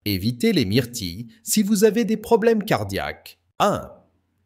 Évitez les myrtilles si vous avez des problèmes cardiaques. 1.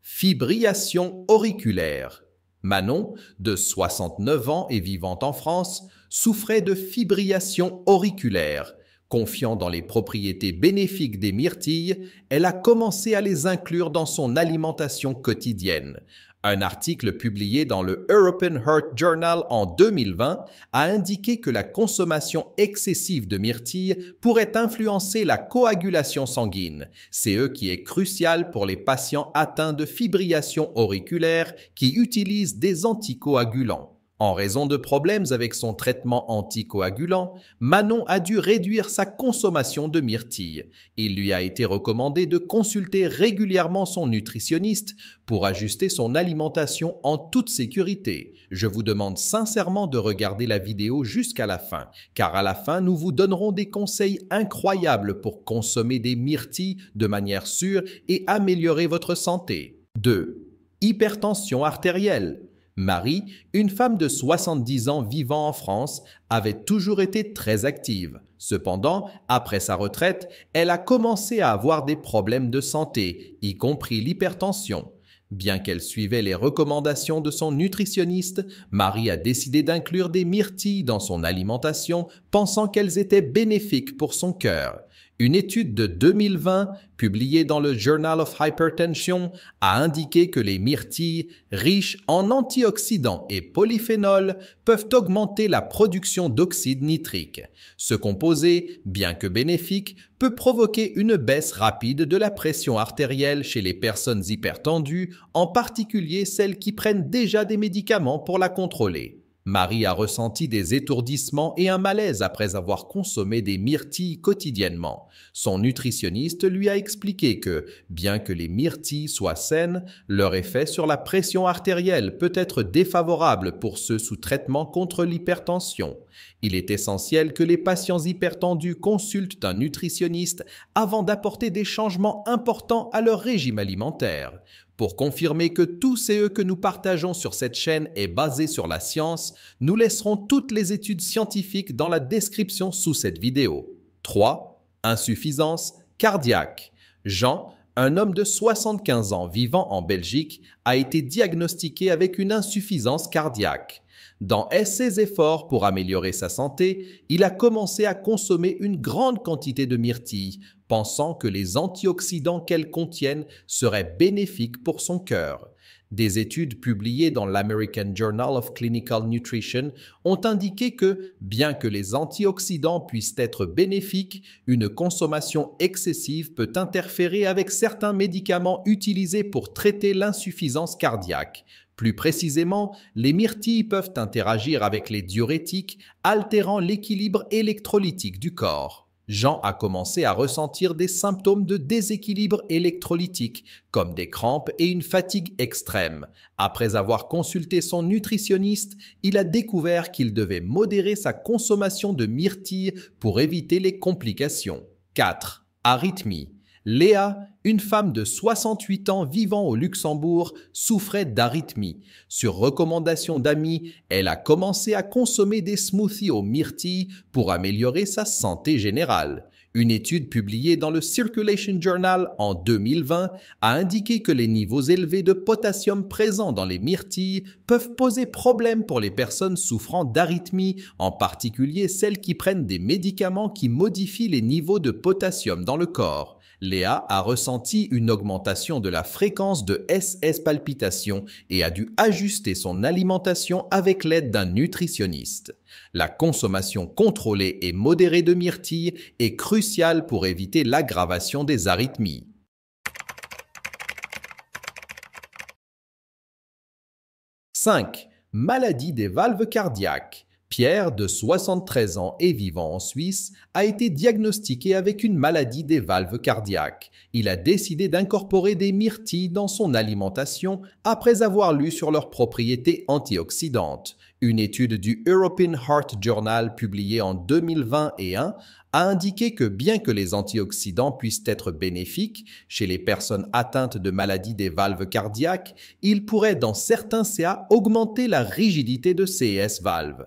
Fibrillation auriculaire. Manon, de 69 ans et vivant en France, souffrait de fibrillation auriculaire. Confiant dans les propriétés bénéfiques des myrtilles, elle a commencé à les inclure dans son alimentation quotidienne. Un article publié dans le European Heart Journal en 2020 a indiqué que la consommation excessive de myrtilles pourrait influencer la coagulation sanguine, CE qui est crucial pour les patients atteints de fibrillation auriculaire qui utilisent des anticoagulants. En raison de problèmes avec son traitement anticoagulant, Manon a dû réduire sa consommation de myrtilles. Il lui a été recommandé de consulter régulièrement son nutritionniste pour ajuster son alimentation en toute sécurité. Je vous demande sincèrement de regarder la vidéo jusqu'à la fin, car à la fin, nous vous donnerons des conseils incroyables pour consommer des myrtilles de manière sûre et améliorer votre santé. 2. Hypertension artérielle. Marie, une femme de 70 ans vivant en France, avait toujours été très active. Cependant, après sa retraite, elle a commencé à avoir des problèmes de santé, y compris l'hypertension. Bien qu'elle suivait les recommandations de son nutritionniste, Marie a décidé d'inclure des myrtilles dans son alimentation, pensant qu'elles étaient bénéfiques pour son cœur. Une étude de 2020, publiée dans le Journal of Hypertension, a indiqué que les myrtilles, riches en antioxydants et polyphénols, peuvent augmenter la production d'oxyde nitrique. Ce composé, bien que bénéfique, peut provoquer une baisse rapide de la pression artérielle chez les personnes hypertendues, en particulier celles qui prennent déjà des médicaments pour la contrôler. Marie a ressenti des étourdissements et un malaise après avoir consommé des myrtilles quotidiennement. Son nutritionniste lui a expliqué que, bien que les myrtilles soient saines, leur effet sur la pression artérielle peut être défavorable pour ceux sous traitement contre l'hypertension. Il est essentiel que les patients hypertendus consultent un nutritionniste avant d'apporter des changements importants à leur régime alimentaire. Pour confirmer que tout ce que nous partageons sur cette chaîne est basé sur la science, nous laisserons toutes les études scientifiques dans la description sous cette vidéo. 3. Insuffisance cardiaque. Jean, un homme de 75 ans vivant en Belgique, a été diagnostiqué avec une insuffisance cardiaque. Dans ses efforts pour améliorer sa santé, il a commencé à consommer une grande quantité de myrtilles, pensant que les antioxydants qu'elles contiennent seraient bénéfiques pour son cœur. Des études publiées dans l'American Journal of Clinical Nutrition ont indiqué que, bien que les antioxydants puissent être bénéfiques, une consommation excessive peut interférer avec certains médicaments utilisés pour traiter l'insuffisance cardiaque. Plus précisément, les myrtilles peuvent interagir avec les diurétiques, altérant l'équilibre électrolytique du corps. Jean a commencé à ressentir des symptômes de déséquilibre électrolytique, comme des crampes et une fatigue extrême. Après avoir consulté son nutritionniste, il a découvert qu'il devait modérer sa consommation de myrtilles pour éviter les complications. 4. Arythmie. Léa, une femme de 68 ans vivant au Luxembourg, souffrait d'arythmie. Sur recommandation d'amis, elle a commencé à consommer des smoothies aux myrtilles pour améliorer sa santé générale. Une étude publiée dans le Circulation Journal en 2020 a indiqué que les niveaux élevés de potassium présents dans les myrtilles peuvent poser problème pour les personnes souffrant d'arythmie, en particulier celles qui prennent des médicaments qui modifient les niveaux de potassium dans le corps. Léa a ressenti une augmentation de la fréquence de SS palpitations et a dû ajuster son alimentation avec l'aide d'un nutritionniste. La consommation contrôlée et modérée de myrtilles est cruciale pour éviter l'aggravation des arythmies. 5. Maladie des valves cardiaques. Pierre, de 73 ans et vivant en Suisse, a été diagnostiqué avec une maladie des valves cardiaques. Il a décidé d'incorporer des myrtilles dans son alimentation après avoir lu sur leurs propriétés antioxydantes. Une étude du European Heart Journal publiée en 2021 a indiqué que bien que les antioxydants puissent être bénéfiques chez les personnes atteintes de maladies des valves cardiaques, ils pourraient dans certains CA augmenter la rigidité de ces valves.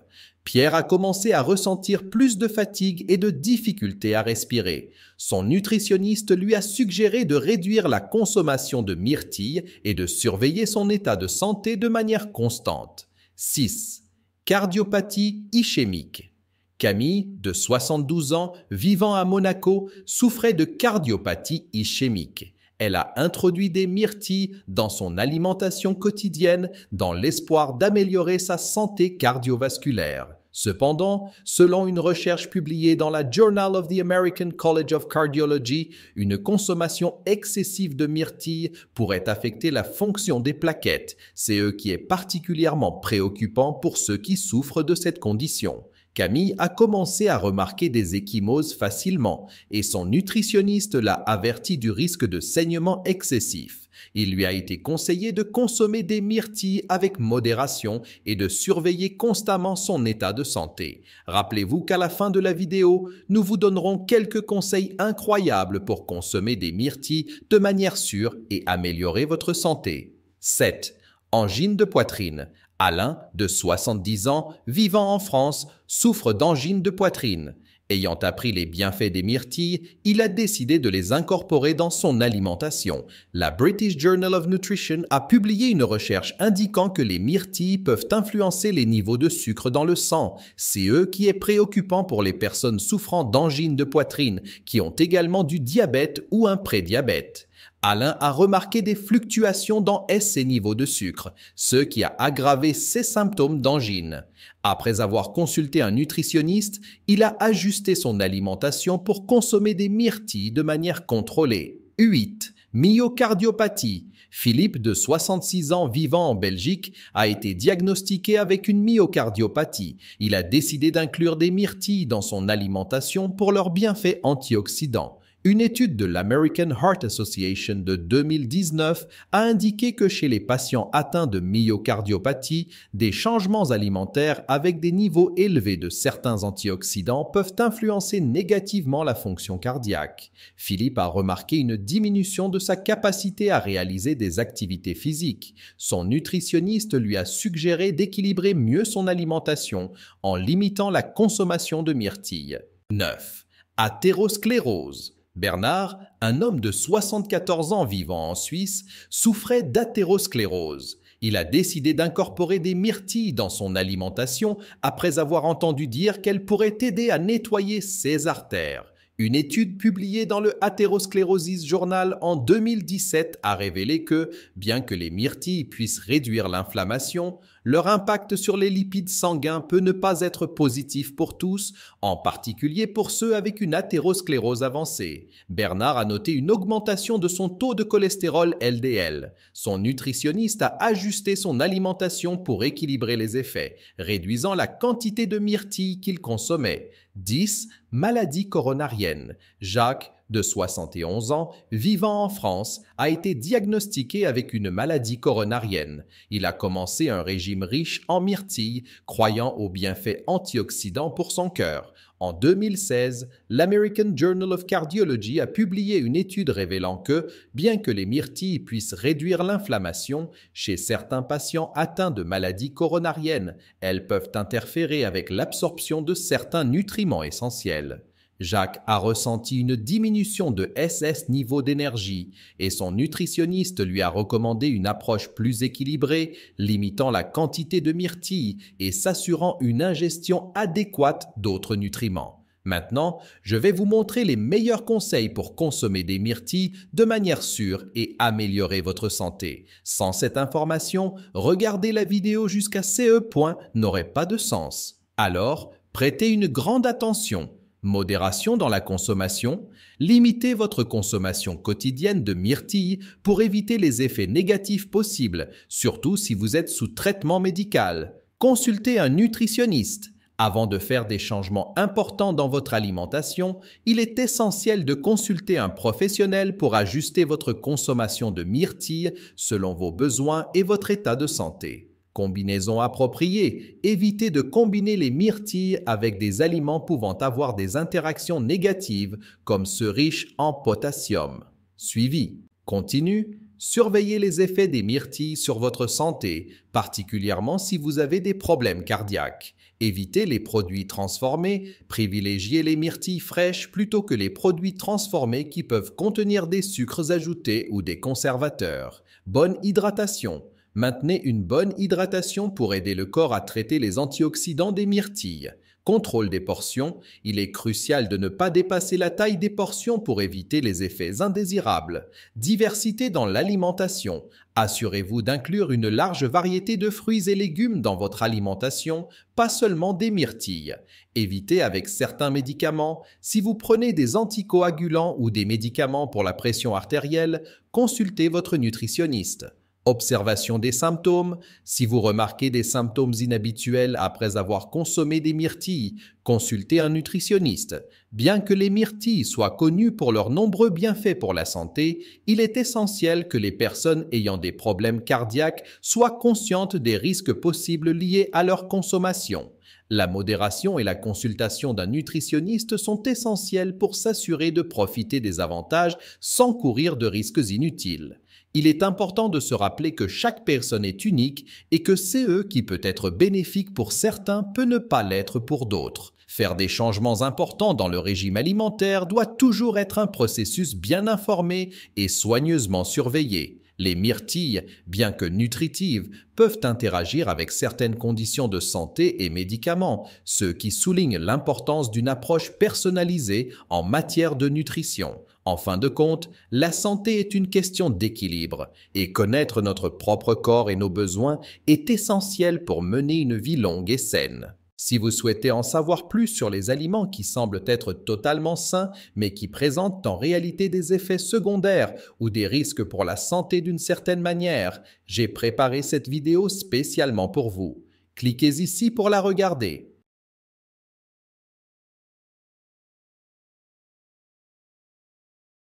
Pierre a commencé à ressentir plus de fatigue et de difficultés à respirer. Son nutritionniste lui a suggéré de réduire la consommation de myrtille et de surveiller son état de santé de manière constante. 6. Cardiopathie ischémique. Camille, de 72 ans, vivant à Monaco, souffrait de cardiopathie ischémique. Elle a introduit des myrtilles dans son alimentation quotidienne dans l'espoir d'améliorer sa santé cardiovasculaire. Cependant, selon une recherche publiée dans la Journal of the American College of Cardiology, une consommation excessive de myrtilles pourrait affecter la fonction des plaquettes, ce qui est particulièrement préoccupant pour ceux qui souffrent de cette condition. Camille a commencé à remarquer des ecchymoses facilement et son nutritionniste l'a averti du risque de saignement excessif. Il lui a été conseillé de consommer des myrtilles avec modération et de surveiller constamment son état de santé. Rappelez-vous qu'à la fin de la vidéo, nous vous donnerons quelques conseils incroyables pour consommer des myrtilles de manière sûre et améliorer votre santé. 7. Angine de poitrine. Alain, de 70 ans, vivant en France, souffre d'angine de poitrine. Ayant appris les bienfaits des myrtilles, il a décidé de les incorporer dans son alimentation. La British Journal of Nutrition a publié une recherche indiquant que les myrtilles peuvent influencer les niveaux de sucre dans le sang. C'est eux qui est préoccupant pour les personnes souffrant d'angine de poitrine, qui ont également du diabète ou un prédiabète. Alain a remarqué des fluctuations dans ses niveaux de sucre, ce qui a aggravé ses symptômes d'angine. Après avoir consulté un nutritionniste, il a ajusté son alimentation pour consommer des myrtilles de manière contrôlée. 8. Myocardiopathie. Philippe, de 66 ans, vivant en Belgique, a été diagnostiqué avec une myocardiopathie. Il a décidé d'inclure des myrtilles dans son alimentation pour leurs bienfaits antioxydants. Une étude de l'American Heart Association de 2019 a indiqué que chez les patients atteints de myocardiopathie, des changements alimentaires avec des niveaux élevés de certains antioxydants peuvent influencer négativement la fonction cardiaque. Philippe a remarqué une diminution de sa capacité à réaliser des activités physiques. Son nutritionniste lui a suggéré d'équilibrer mieux son alimentation en limitant la consommation de myrtilles. 9. Athérosclérose. Bernard, un homme de 74 ans vivant en Suisse, souffrait d'athérosclérose. Il a décidé d'incorporer des myrtilles dans son alimentation après avoir entendu dire qu'elles pourraient aider à nettoyer ses artères. Une étude publiée dans le Atherosclerosis Journal en 2017 a révélé que, bien que les myrtilles puissent réduire l'inflammation, leur impact sur les lipides sanguins peut ne pas être positif pour tous, en particulier pour ceux avec une athérosclérose avancée. Bernard a noté une augmentation de son taux de cholestérol LDL. Son nutritionniste a ajusté son alimentation pour équilibrer les effets, réduisant la quantité de myrtilles qu'il consommait. 10. Maladie coronarienne. Jacques, de 71 ans, vivant en France, a été diagnostiqué avec une maladie coronarienne. Il a commencé un régime riche en myrtilles, croyant aux bienfaits antioxydants pour son cœur. En 2016, l'American Journal of Cardiology a publié une étude révélant que, bien que les myrtilles puissent réduire l'inflammation, chez certains patients atteints de maladies coronariennes, elles peuvent interférer avec l'absorption de certains nutriments essentiels. Jacques a ressenti une diminution de SS niveau d'énergie et son nutritionniste lui a recommandé une approche plus équilibrée, limitant la quantité de myrtilles et s'assurant une ingestion adéquate d'autres nutriments. Maintenant, je vais vous montrer les meilleurs conseils pour consommer des myrtilles de manière sûre et améliorer votre santé. Sans cette information, regarder la vidéo jusqu'à ce point n'aurait pas de sens. Alors, prêtez une grande attention. Modération dans la consommation, limitez votre consommation quotidienne de myrtilles pour éviter les effets négatifs possibles, surtout si vous êtes sous traitement médical. Consultez un nutritionniste. Avant de faire des changements importants dans votre alimentation, il est essentiel de consulter un professionnel pour ajuster votre consommation de myrtilles selon vos besoins et votre état de santé. Combinaison appropriée. Évitez de combiner les myrtilles avec des aliments pouvant avoir des interactions négatives comme ceux riches en potassium. Suivi. Continue. Surveillez les effets des myrtilles sur votre santé, particulièrement si vous avez des problèmes cardiaques. Évitez les produits transformés, privilégiez les myrtilles fraîches plutôt que les produits transformés qui peuvent contenir des sucres ajoutés ou des conservateurs. Bonne hydratation. Maintenez une bonne hydratation pour aider le corps à traiter les antioxydants des myrtilles. Contrôle des portions. Il est crucial de ne pas dépasser la taille des portions pour éviter les effets indésirables. Diversité dans l'alimentation. Assurez-vous d'inclure une large variété de fruits et légumes dans votre alimentation, pas seulement des myrtilles. Évitez avec certains médicaments. Si vous prenez des anticoagulants ou des médicaments pour la pression artérielle, consultez votre nutritionniste. Observation des symptômes. Si vous remarquez des symptômes inhabituels après avoir consommé des myrtilles, consultez un nutritionniste. Bien que les myrtilles soient connues pour leurs nombreux bienfaits pour la santé, il est essentiel que les personnes ayant des problèmes cardiaques soient conscientes des risques possibles liés à leur consommation. La modération et la consultation d'un nutritionniste sont essentielles pour s'assurer de profiter des avantages sans courir de risques inutiles. Il est important de se rappeler que chaque personne est unique et que CE qui peut être bénéfique pour certains peut ne pas l'être pour d'autres. Faire des changements importants dans le régime alimentaire doit toujours être un processus bien informé et soigneusement surveillé. Les myrtilles, bien que nutritives, peuvent interagir avec certaines conditions de santé et médicaments, ce qui souligne l'importance d'une approche personnalisée en matière de nutrition. En fin de compte, la santé est une question d'équilibre, et connaître notre propre corps et nos besoins est essentiel pour mener une vie longue et saine. Si vous souhaitez en savoir plus sur les aliments qui semblent être totalement sains, mais qui présentent en réalité des effets secondaires ou des risques pour la santé d'une certaine manière, j'ai préparé cette vidéo spécialement pour vous. Cliquez ici pour la regarder.